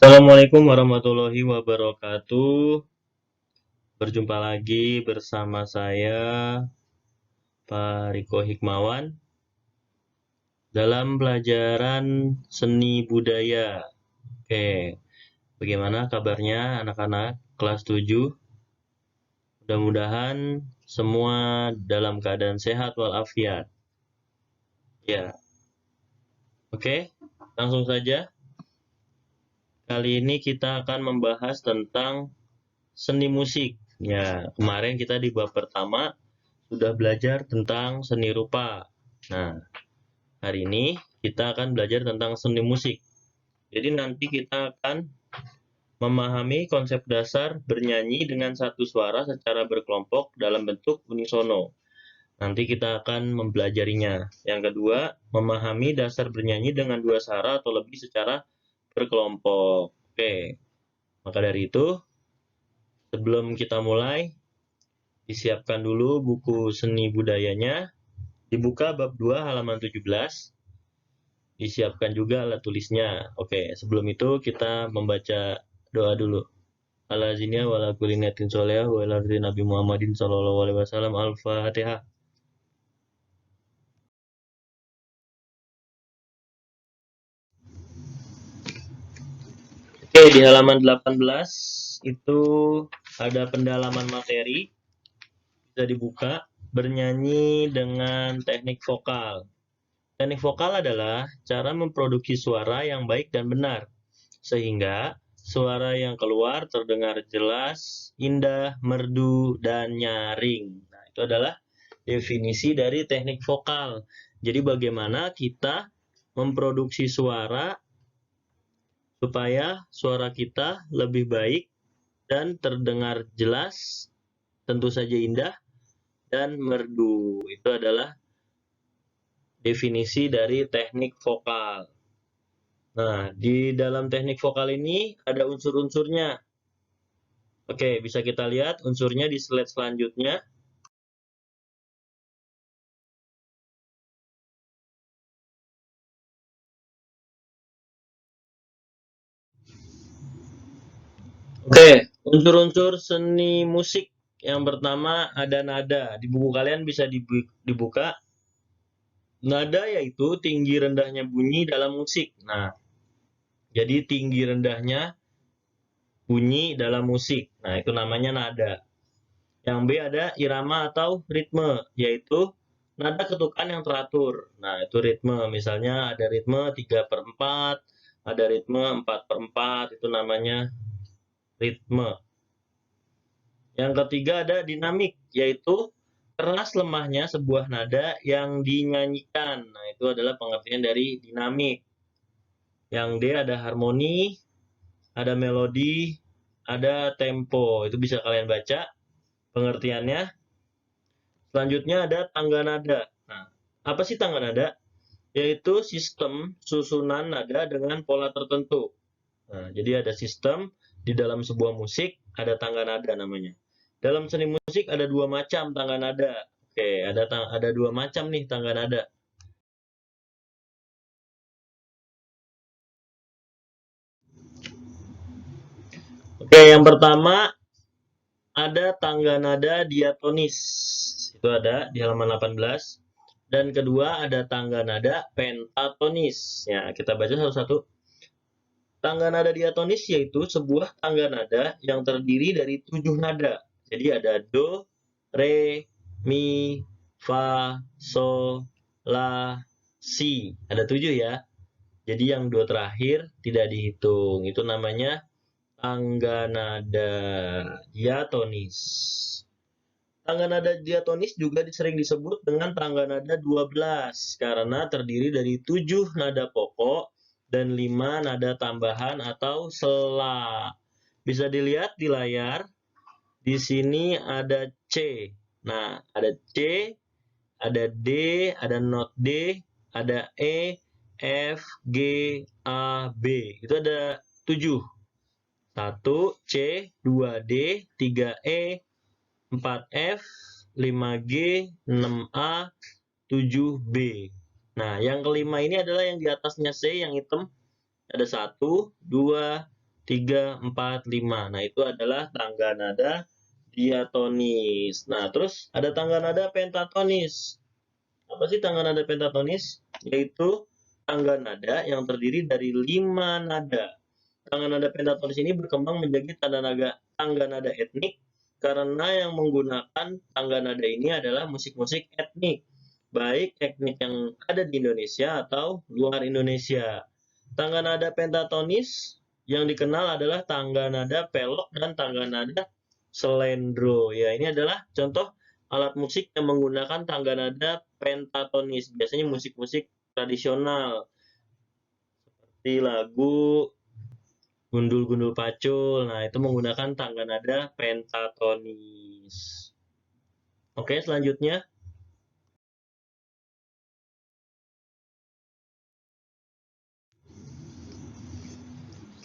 Assalamualaikum warahmatullahi wabarakatuh. Berjumpa lagi bersama saya, Pak Riko Hikmawan, dalam pelajaran seni budaya. Oke, bagaimana kabarnya anak-anak kelas 7? Mudah-mudahan semua dalam keadaan sehat walafiat. Ya, oke, langsung saja. Kali ini kita akan membahas tentang seni musik. Ya, kemarin kita di bab pertama sudah belajar tentang seni rupa. Nah, hari ini kita akan belajar tentang seni musik. Jadi nanti kita akan memahami konsep dasar bernyanyi dengan satu suara secara berkelompok dalam bentuk unisono. Nanti kita akan mempelajarinya. Yang kedua, memahami dasar bernyanyi dengan dua suara atau lebih secara berkelompok. Oke, maka dari itu, sebelum kita mulai, disiapkan dulu buku seni budayanya, dibuka bab 2 halaman 17, disiapkan juga alat tulisnya. Oke, sebelum itu kita membaca doa dulu. Ala-zinia wala kulinatin soleh wa Nabi Muhammadin sallallahu alaihi wasallam. Al-Fatihah. Oke, di halaman 18 itu ada pendalaman materi. Bisa dibuka, bernyanyi dengan teknik vokal. Teknik vokal adalah cara memproduksi suara yang baik dan benar, sehingga suara yang keluar terdengar jelas, indah, merdu, dan nyaring. Nah, itu adalah definisi dari teknik vokal. Jadi bagaimana kita memproduksi suara supaya suara kita lebih baik dan terdengar jelas, tentu saja indah, dan merdu. Itu adalah definisi dari teknik vokal. Nah, di dalam teknik vokal ini ada unsur-unsurnya. Oke, bisa kita lihat unsurnya di slide selanjutnya. Oke, unsur-unsur seni musik. Yang pertama ada nada. Di buku kalian bisa dibuka. Nada yaitu tinggi rendahnya bunyi dalam musik. Nah, jadi tinggi rendahnya bunyi dalam musik. Nah, itu namanya nada. Yang B ada irama atau ritme, yaitu nada ketukan yang teratur. Nah, itu ritme. Misalnya ada ritme 3/4, ada ritme 4/4, itu namanya ritme. Yang ketiga ada dinamik, yaitu keras lemahnya sebuah nada yang dinyanyikan. Nah, itu adalah pengertian dari dinamik. Yang D ada harmoni, ada melodi, ada tempo. Itu bisa kalian baca pengertiannya. Selanjutnya ada tangga nada. Nah, apa sih tangga nada? Yaitu sistem susunan nada dengan pola tertentu. Nah, jadi ada sistem di dalam sebuah musik, ada tangga nada namanya. Dalam seni musik ada dua macam tangga nada. Oke, ada dua macam nih tangga nada. Oke, yang pertama ada tangga nada diatonis. Itu ada di halaman 18. Dan kedua ada tangga nada pentatonis. Ya, kita baca satu-satu. Tangga nada diatonis yaitu sebuah tangga nada yang terdiri dari 7 nada. Jadi ada do, re, mi, fa, so, la, si. Ada 7 ya. Jadi yang dua terakhir tidak dihitung. Itu namanya tangga nada diatonis. Tangga nada diatonis juga sering disebut dengan tangga nada 12 karena terdiri dari 7 nada pokok dan 5 nada tambahan atau sela. Bisa dilihat di layar. Di sini ada C. Nah, ada C, ada D, ada not D, ada E, F, G, A, B. Itu ada 7. 1 C, 2 D, 3 E, 4F, 5G, 6A, 7B. Nah, yang kelima ini adalah yang di atasnya C, yang hitam. Ada 1, 2, 3, 4, 5. Nah, itu adalah tangga nada diatonis. Nah, terus ada tangga nada pentatonis. Apa sih tangga nada pentatonis? Yaitu tangga nada yang terdiri dari 5 nada. Tangga nada pentatonis ini berkembang menjadi tangga nada etnik karena yang menggunakan tangga nada ini adalah musik-musik etnik, baik etnik yang ada di Indonesia atau luar Indonesia. Tangga nada pentatonis yang dikenal adalah tangga nada pelok dan tangga nada selendro. Ya, ini adalah contoh alat musik yang menggunakan tangga nada pentatonis. Biasanya musik-musik tradisional seperti lagu Gundul-Gundul Pacul. Nah, itu menggunakan tangga nada pentatonis. Oke, selanjutnya.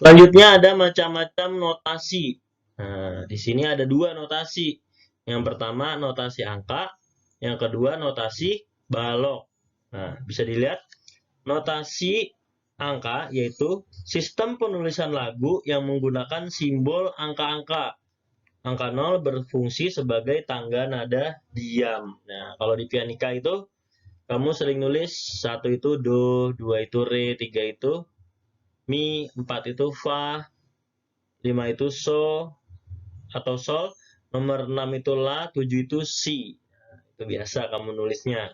Selanjutnya ada macam-macam notasi. Nah, di sini ada 2 notasi. Yang pertama notasi angka, yang kedua notasi balok. Nah, bisa dilihat notasi angka yaitu sistem penulisan lagu yang menggunakan simbol angka-angka. Angka 0 berfungsi sebagai tangga nada diam. Nah, kalau di pianika itu kamu sering nulis 1 itu do, 2 itu re, 3 itu mi, 4 itu fa, 5 itu so atau sol, nomor 6 itu la, 7 itu si. Nah, itu biasa kamu nulisnya.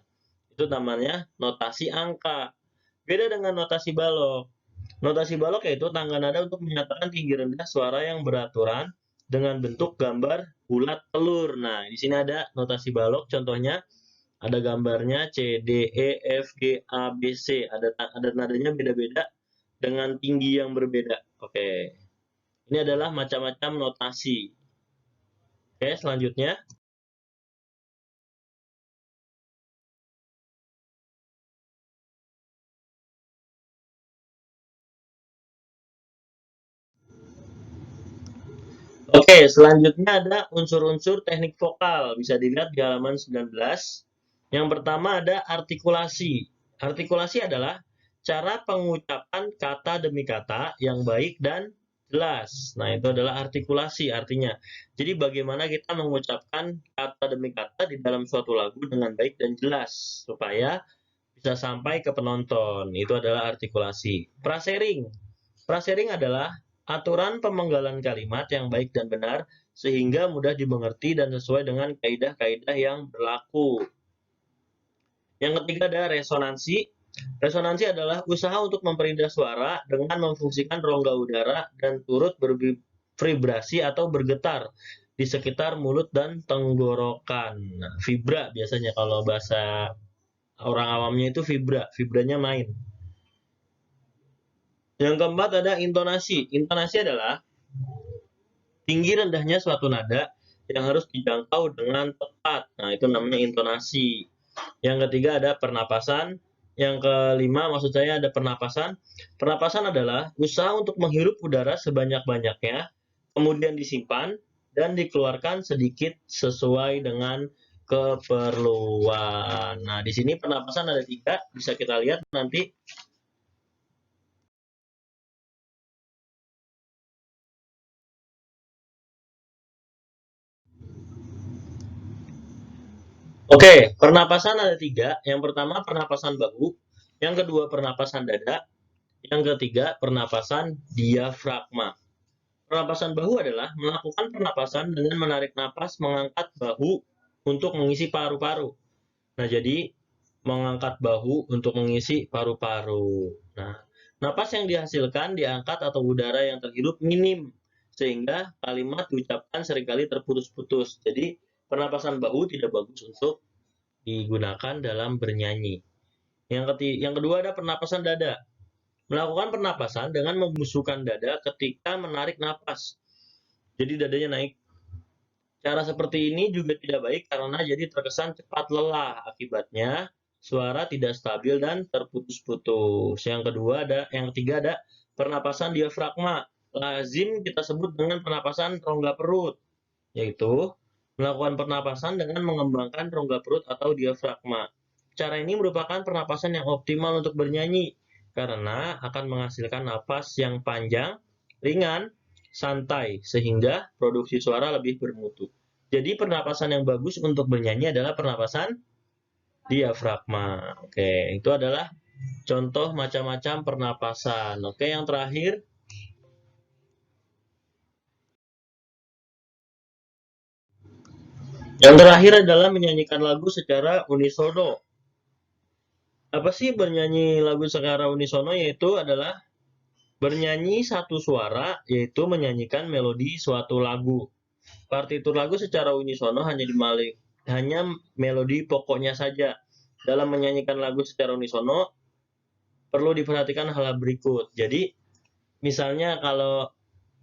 Itu namanya notasi angka. Beda dengan notasi balok. Notasi balok yaitu tangga nada untuk menyatakan tinggi rendah suara yang beraturan dengan bentuk gambar bulat telur. Nah, di sini ada notasi balok, contohnya ada gambarnya C, D, E, F, G, A, B, C. Ada nadanya beda-beda dengan tinggi yang berbeda. Oke. Ini adalah macam-macam notasi. Oke, selanjutnya. Oke, selanjutnya ada unsur-unsur teknik vokal. Bisa dilihat di halaman 19. Yang pertama ada artikulasi. Artikulasi adalah cara pengucapan kata demi kata yang baik dan jelas. Nah, itu adalah artikulasi artinya. Jadi bagaimana kita mengucapkan kata demi kata di dalam suatu lagu dengan baik dan jelas supaya bisa sampai ke penonton. Itu adalah artikulasi. Frasering. Frasering adalah aturan pemenggalan kalimat yang baik dan benar sehingga mudah dimengerti dan sesuai dengan kaidah-kaidah yang berlaku. Yang ketiga ada resonansi. Resonansi adalah usaha untuk memperindah suara dengan memfungsikan rongga udara dan turut bervibrasi atau bergetar di sekitar mulut dan tenggorokan. Nah, vibra biasanya kalau bahasa orang awamnya itu vibranya main. Yang keempat ada intonasi. Intonasi adalah tinggi rendahnya suatu nada yang harus dijangkau dengan tepat. Nah, itu namanya intonasi. Yang ketiga ada pernapasan. Yang kelima maksud saya ada pernapasan. Pernapasan adalah usaha untuk menghirup udara sebanyak-banyaknya, kemudian disimpan dan dikeluarkan sedikit sesuai dengan keperluan. Nah, di sini pernapasan ada 3, bisa kita lihat nanti. Oke, pernapasan ada 3. Yang pertama pernapasan bahu, yang kedua pernapasan dada, yang ketiga pernapasan diafragma. Pernapasan bahu adalah melakukan pernapasan dengan menarik napas mengangkat bahu untuk mengisi paru-paru. Nah, jadi mengangkat bahu untuk mengisi paru-paru. Nah, napas yang dihasilkan diangkat atau udara yang terhirup minim sehingga kalimat diucapkan seringkali terputus-putus. Jadi pernapasan bahu tidak bagus untuk digunakan dalam bernyanyi. Yang kedua ada pernapasan dada. Melakukan pernapasan dengan membusukkan dada ketika menarik napas. Jadi dadanya naik. Cara seperti ini juga tidak baik karena jadi terkesan cepat lelah. Akibatnya suara tidak stabil dan terputus-putus. Yang ketiga ada pernapasan diafragma. Lazim kita sebut dengan pernapasan rongga perut, yaitu melakukan pernapasan dengan mengembangkan rongga perut atau diafragma. Cara ini merupakan pernapasan yang optimal untuk bernyanyi karena akan menghasilkan napas yang panjang, ringan, santai sehingga produksi suara lebih bermutu. Jadi pernapasan yang bagus untuk bernyanyi adalah pernapasan diafragma. Oke, itu adalah contoh macam-macam pernapasan. Oke, yang terakhir. Yang terakhir adalah menyanyikan lagu secara unisono. Apa sih bernyanyi lagu secara unisono? Yaitu adalah bernyanyi satu suara, yaitu menyanyikan melodi suatu lagu. Partitur lagu secara unisono hanya melodi pokoknya saja. Dalam menyanyikan lagu secara unisono, perlu diperhatikan hal berikut. Jadi, misalnya kalau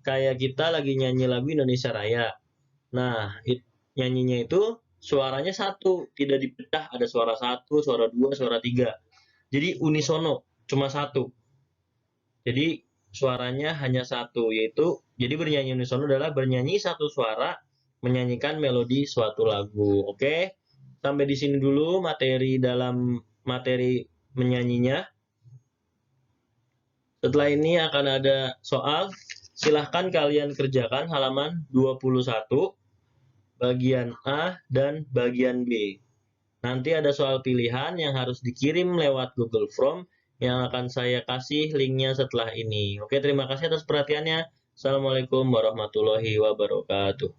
kayak kita lagi nyanyi lagu Indonesia Raya. Nah, nyanyinya itu suaranya satu, tidak dipecah, ada suara satu, suara dua, suara tiga. Jadi unisono, cuma satu. Jadi suaranya hanya satu, yaitu jadi bernyanyi unisono adalah bernyanyi satu suara menyanyikan melodi suatu lagu. Oke, sampai di sini dulu materi dalam materi menyanyinya. Setelah ini akan ada soal. Silahkan kalian kerjakan halaman 21, bagian A dan bagian B. Nanti ada soal pilihan yang harus dikirim lewat Google Form yang akan saya kasih linknya setelah ini. Oke, terima kasih atas perhatiannya. Assalamualaikum warahmatullahi wabarakatuh.